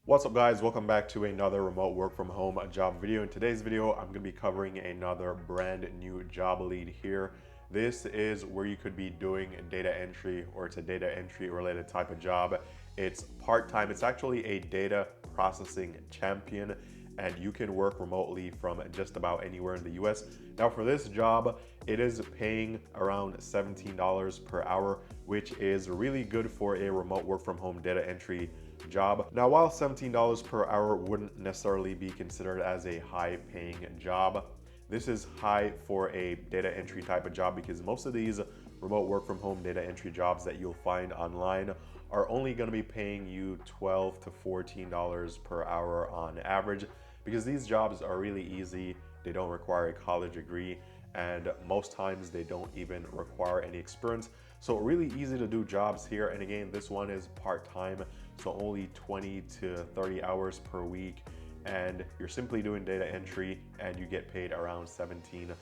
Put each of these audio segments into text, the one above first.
What's up guys, welcome back to another remote work from home job video. In today's video, I'm going to be covering another brand new job lead here. This is where you could be doing data entry, or it's a data entry related type of job. It's part-time. It's actually a data processing champion, and you can work remotely from just about anywhere in the US. Now for this job, it is paying around $17 per hour, which is really good for a remote work from home data entry job. Now, while $17 per hour wouldn't necessarily be considered as a high paying job, this is high for a data entry type of job because most of these remote work from home data entry jobs that you'll find online are only going to be paying you $12 to $14 per hour on average, because these jobs are really easy. They don't require a college degree, and most times they don't even require any experience. So really easy to do jobs here. And again, this one is part-time, so only 20 to 30 hours per week, and you're simply doing data entry and you get paid around $17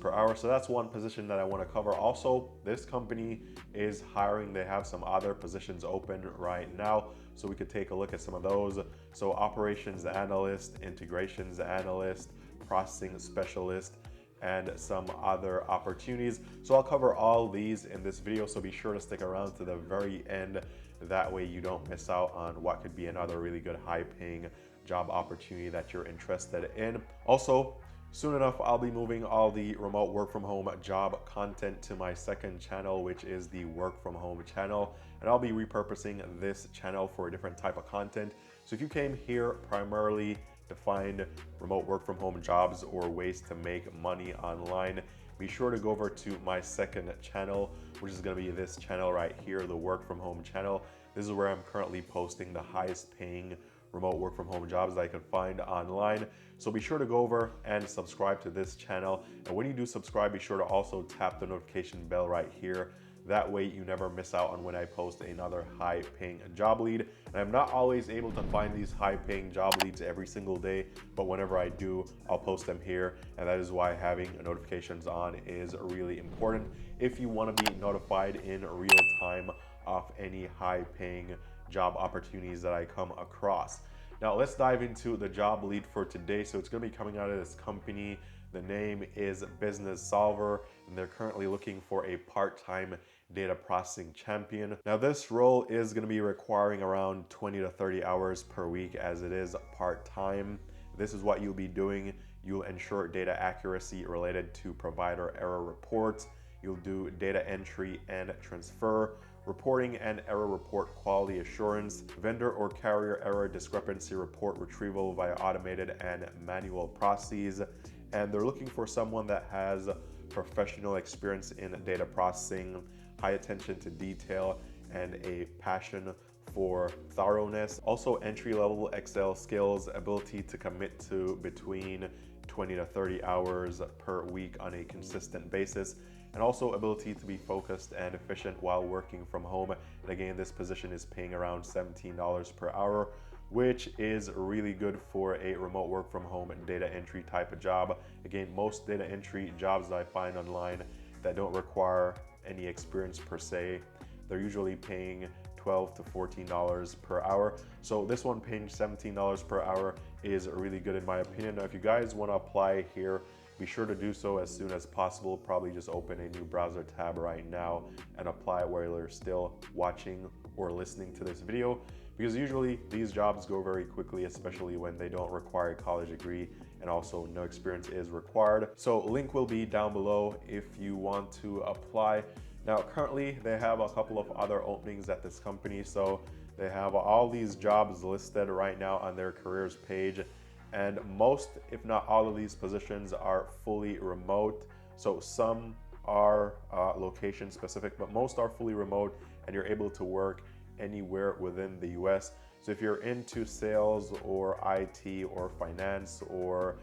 per hour. So that's one position that I want to cover. Also, this company is hiring. They have some other positions open right now, so we could take a look at some of those. So operations analyst, integrations analyst, processing specialist, and some other opportunities. So I'll cover all these in this video, so be sure to stick around to the very end. That way you don't miss out on what could be another really good high-paying job opportunity that you're interested in. Also, soon enough, I'll be moving all the remote work from home job content to my second channel, which is the work from home channel. And I'll be repurposing this channel for a different type of content. So if you came here primarily to find remote work from home jobs or ways to make money online, be sure to go over to my second channel, which is going to be this channel right here, the work from home channel. This is where I'm currently posting the highest paying remote work from home jobs that I can find online. So be sure to go over and subscribe to this channel. And when you do subscribe, be sure to also tap the notification bell right here. That way you never miss out on when I post another high paying job lead. And I'm not always able to find these high paying job leads every single day, but whenever I do, I'll post them here. And that is why having notifications on is really important if you want to be notified in real time of any high paying job opportunities that I come across. Now let's dive into the job lead for today. So it's going to be coming out of this company. The name is Business Solver, and they're currently looking for a part-time data processing champion. Now this role is going to be requiring around 20 to 30 hours per week, as it is part-time. This is what you'll be doing. You'll ensure data accuracy related to provider error reports. You'll do data entry and transfer, reporting and error report quality assurance, vendor or carrier error discrepancy report retrieval via automated and manual processes. And they're looking for someone that has professional experience in data processing, high attention to detail, and a passion for thoroughness. Also entry-level Excel skills, ability to commit to between 20 to 30 hours per week on a consistent basis, and also ability to be focused and efficient while working from home. And again, this position is paying around $17 per hour, which is really good for a remote work from home data entry type of job. Again, most data entry jobs that I find online that don't require any experience per se, they're usually paying $12 to $14 per hour. So this one paying $17 per hour is really good in my opinion. Now, if you guys want to apply here, be sure to do so as soon as possible. Probably just open a new browser tab right now and apply while you're still watching or listening to this video, because usually these jobs go very quickly, especially when they don't require a college degree and also no experience is required. So link will be down below if you want to apply. Now currently they have a couple of other openings at this company, so they have all these jobs listed right now on their careers page, and most, if not all, of these positions are fully remote. So some are location specific, but most are fully remote, and you're able to work anywhere within the US. So if you're into sales or IT or finance or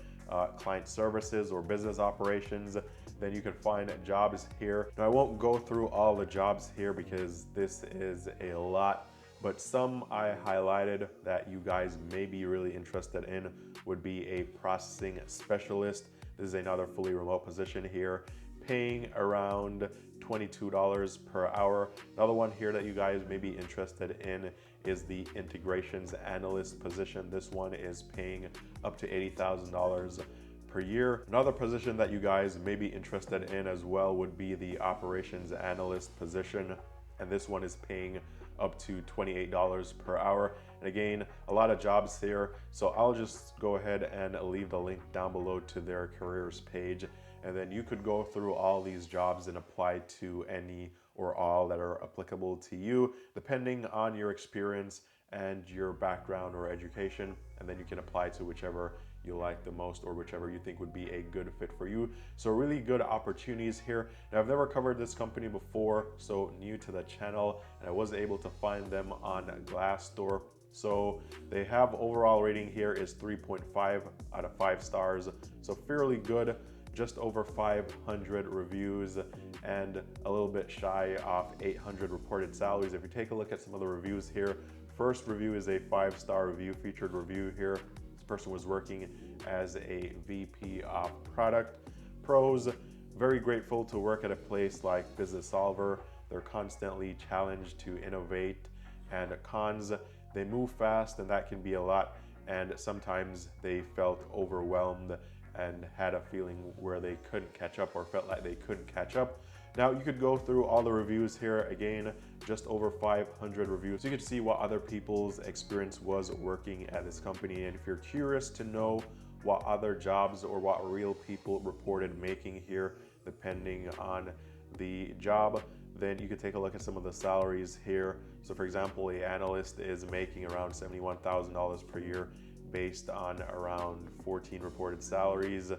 client services or business operations, then you can find jobs here. Now I won't go through all the jobs here because this is a lot, but some I highlighted that you guys may be really interested in would be a processing specialist. This is another fully remote position here, paying around $22 per hour. Another one here that you guys may be interested in is the integrations analyst position. This one is paying up to $80,000 per year. Another position that you guys may be interested in as well would be the operations analyst position, and this one is paying up to $28 per hour. And again, a lot of jobs here, so I'll just go ahead and leave the link down below to their careers page, and then you could go through all these jobs and apply to any or all that are applicable to you, depending on your experience and your background or education, and then you can apply to whichever you like the most or whichever you think would be a good fit for you. So really good opportunities here. Now, I've never covered this company before, so new to the channel, and I was able to find them on Glassdoor. So they have overall rating here is 3.5 out of 5 stars, so fairly good. Just over 500 reviews and a little bit shy of 800 reported salaries. If you take a look at some of the reviews here, first review is a 5-star review, featured review here. This person was working as a VP of product. Pros: very grateful to work at a place like Business Solver. They're constantly challenged to innovate. And cons: they move fast, and that can be a lot, and sometimes they felt overwhelmed and had a feeling where they couldn't catch up or felt like they couldn't catch up. Now, you could go through all the reviews here. Again, just over 500 reviews. So you could see what other people's experience was working at this company. And if you're curious to know what other jobs or what real people reported making here, depending on the job, then you could take a look at some of the salaries here. So for example, an analyst is making around $71,000 per year based on around 14 reported salaries.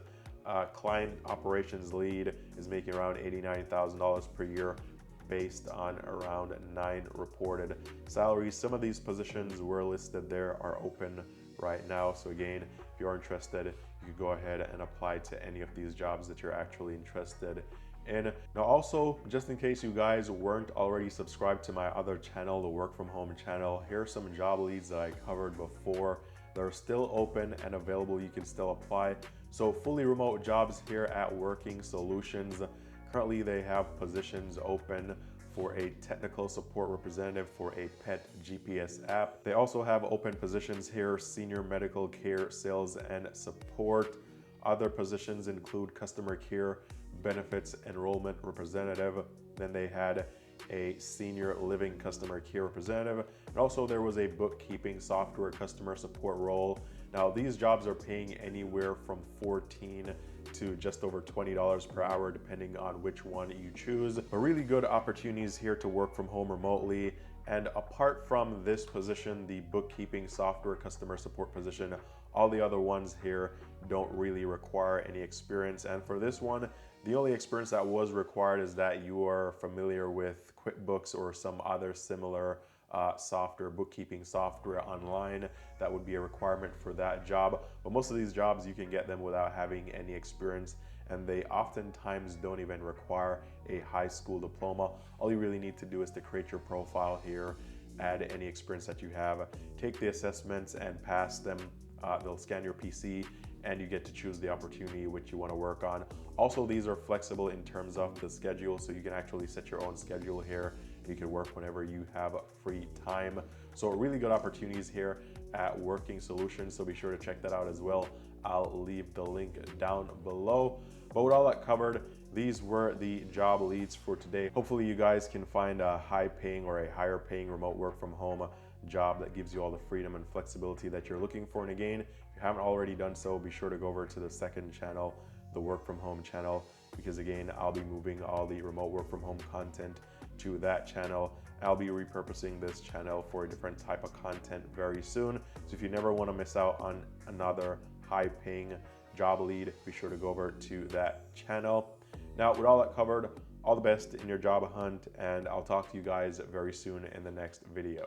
Client operations lead is making around $89,000 per year based on around 9 reported salaries. Some of these positions were listed there are open right now. So again, if you're interested, you could go ahead and apply to any of these jobs that you're actually interested in. Now also, just in case you guys weren't already subscribed to my other channel, the work from home channel, here are some job leads that I covered before. They're still open and available. You can still apply. So fully remote jobs here at Working Solutions. Currently they have positions open for a technical support representative for a pet GPS app. They also have open positions here, senior medical care sales and support. Other positions include customer care, benefits enrollment representative. Then they had a senior living customer care representative, and also there was a bookkeeping software customer support role. Now these jobs are paying anywhere from $14 to just over $20 per hour, depending on which one you choose. But really good opportunities here to work from home remotely. And apart from this position, the bookkeeping software customer support position, all the other ones here don't really require any experience. And for this one, the only experience that was required is that you are familiar with QuickBooks or some other similar software, bookkeeping software online. That would be a requirement for that job. But most of these jobs, you can get them without having any experience, and they oftentimes don't even require a high school diploma. All you really need to do is to create your profile here, add any experience that you have, take the assessments and pass them. They'll scan your PC and you get to choose the opportunity which you want to work on. Also, these are flexible in terms of the schedule, so you can actually set your own schedule here. You can work whenever you have free time. So really good opportunities here at Working Solutions, so be sure to check that out as well. I'll leave the link down below. But with all that covered, these were the job leads for today. Hopefully you guys can find a high paying or a higher paying remote work from home job that gives you all the freedom and flexibility that you're looking for. And again, if you haven't already done so, be sure to go over to the second channel, the work from home channel, because again, I'll be moving all the remote work from home content to that channel. I'll be repurposing this channel for a different type of content very soon. So if you never want to miss out on another high paying job lead, be sure to go over to that channel. Now, with all that covered, all the best in your job hunt, and I'll talk to you guys very soon in the next video.